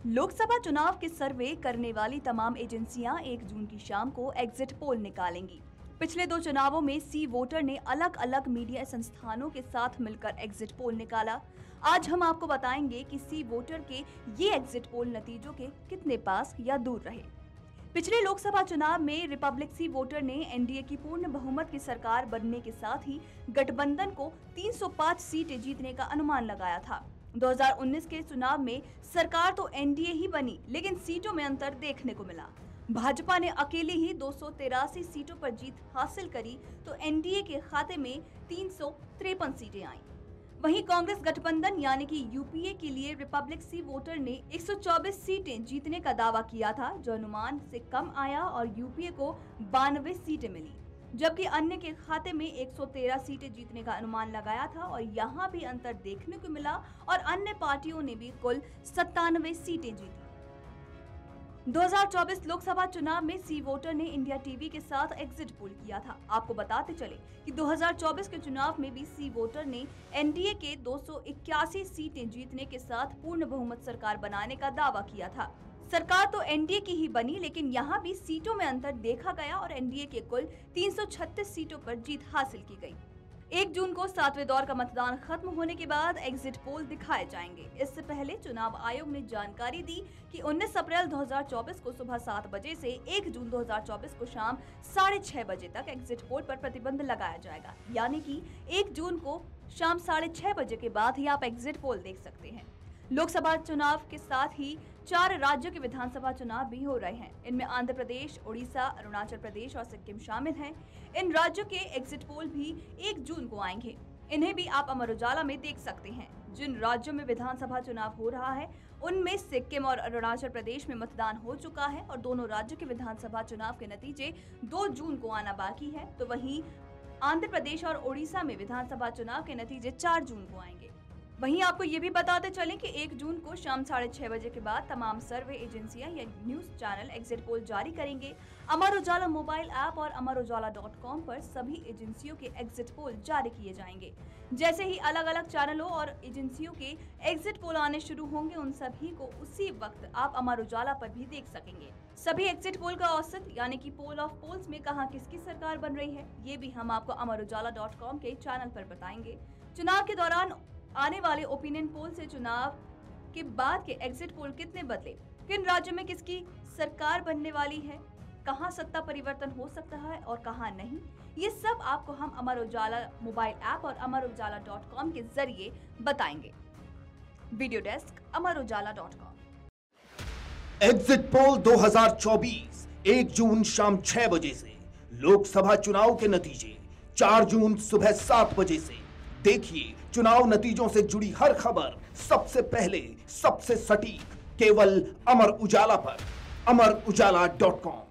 लोकसभा चुनाव के सर्वे करने वाली तमाम एजेंसियां 1 जून की शाम को एग्जिट पोल निकालेंगी। पिछले 2 चुनावों में सी वोटर ने अलग अलग मीडिया संस्थानों के साथ मिलकर एग्जिट पोल निकाला। आज हम आपको बताएंगे कि सी वोटर के ये एग्जिट पोल नतीजों के कितने पास या दूर रहे। पिछले लोकसभा चुनाव में रिपब्लिक सी वोटर ने एनडीए की पूर्ण बहुमत की सरकार बनने के साथ ही गठबंधन को 305 सीटें जीतने का अनुमान लगाया था। 2019 के चुनाव में सरकार तो एनडीए ही बनी, लेकिन सीटों में अंतर देखने को मिला। भाजपा ने अकेले ही 283 सीटों पर जीत हासिल करी तो एनडीए के खाते में 353 सीटें आईं। वहीं कांग्रेस गठबंधन यानी कि यूपीए के लिए रिपब्लिक सी वोटर ने 124 सीटें जीतने का दावा किया था, जो अनुमान से कम आया और यूपीए को 92 सीटें मिली, जबकि अन्य के खाते में 113 सीटें जीतने का अनुमान लगाया था और यहां भी अंतर देखने को मिला और अन्य पार्टियों ने भी कुल 97 सीटें जीती। 2024 लोकसभा चुनाव में सी वोटर ने इंडिया टीवी के साथ एग्जिट पोल किया था। आपको बताते चले कि 2024 के चुनाव में भी सी वोटर ने एनडीए के 281 सीटें जीतने के साथ पूर्ण बहुमत सरकार बनाने का दावा किया था। सरकार तो एनडीए की ही बनी, लेकिन यहाँ भी सीटों में अंतर देखा गया और एनडीए के कुल 336 सीटों पर जीत हासिल की गई। 1 जून को 7वें दौर का मतदान खत्म होने के बाद एग्जिट पोल दिखाए जाएंगे। इससे पहले चुनाव आयोग ने जानकारी दी कि 19 अप्रैल 2024 को सुबह 7 बजे से 1 जून 2024 को शाम 6:30 बजे तक एग्जिट पोल पर प्रतिबंध लगाया जाएगा, यानी कि 1 जून को शाम 6:30 बजे के बाद ही आप एग्जिट पोल देख सकते हैं। लोकसभा चुनाव के साथ ही 4 राज्यों के विधानसभा चुनाव भी हो रहे हैं। इनमें आंध्र प्रदेश, उड़ीसा, अरुणाचल प्रदेश और सिक्किम शामिल हैं। इन राज्यों के एग्जिट पोल भी 1 जून को आएंगे। इन्हें भी आप अमर उजाला में देख सकते हैं। जिन राज्यों में विधानसभा चुनाव हो रहा है उनमें सिक्किम और अरुणाचल प्रदेश में मतदान हो चुका है और दोनों राज्यों के विधानसभा चुनाव के नतीजे 2 जून को आना बाकी है। तो वहीं आंध्र प्रदेश और उड़ीसा में विधानसभा चुनाव के नतीजे 4 जून को आएंगे। वहीं आपको ये भी बताते चलें कि 1 जून को शाम 6:30 बजे के बाद तमाम सर्वे एजेंसियां या न्यूज चैनल एग्जिट पोल जारी करेंगे। अमर उजाला मोबाइल ऐप और amarujala.com पर सभी एजेंसियों के एग्जिट पोल जारी किए जाएंगे। जैसे ही अलग अलग चैनलों और एजेंसियों के एग्जिट पोल आने शुरू होंगे, उन सभी को उसी वक्त आप अमर उजाला पर भी देख सकेंगे। सभी एग्जिट पोल का औसत यानी कि पोल ऑफ पोल्स में कहां किसकी सरकार बन रही है, ये भी हम आपको amarujala.com के चैनल पर बताएंगे। चुनाव के दौरान आने वाले ओपिनियन पोल से चुनाव के बाद के एग्जिट पोल कितने बदले, किन राज्यों में किसकी सरकार बनने वाली है, कहां सत्ता परिवर्तन हो सकता है और कहां नहीं, ये सब आपको हम अमर उजाला मोबाइल ऐप और amarujala.com के जरिए बताएंगे। Video desk amarujala.com। Exit poll 2024 1 जून शाम 6 बजे से, लोकसभा चुनाव के नतीजे 4 जून सुबह 7 बजे से। देखिए चुनाव नतीजों से जुड़ी हर खबर सबसे पहले, सबसे सटीक, केवल अमर उजाला पर, amarujala.com।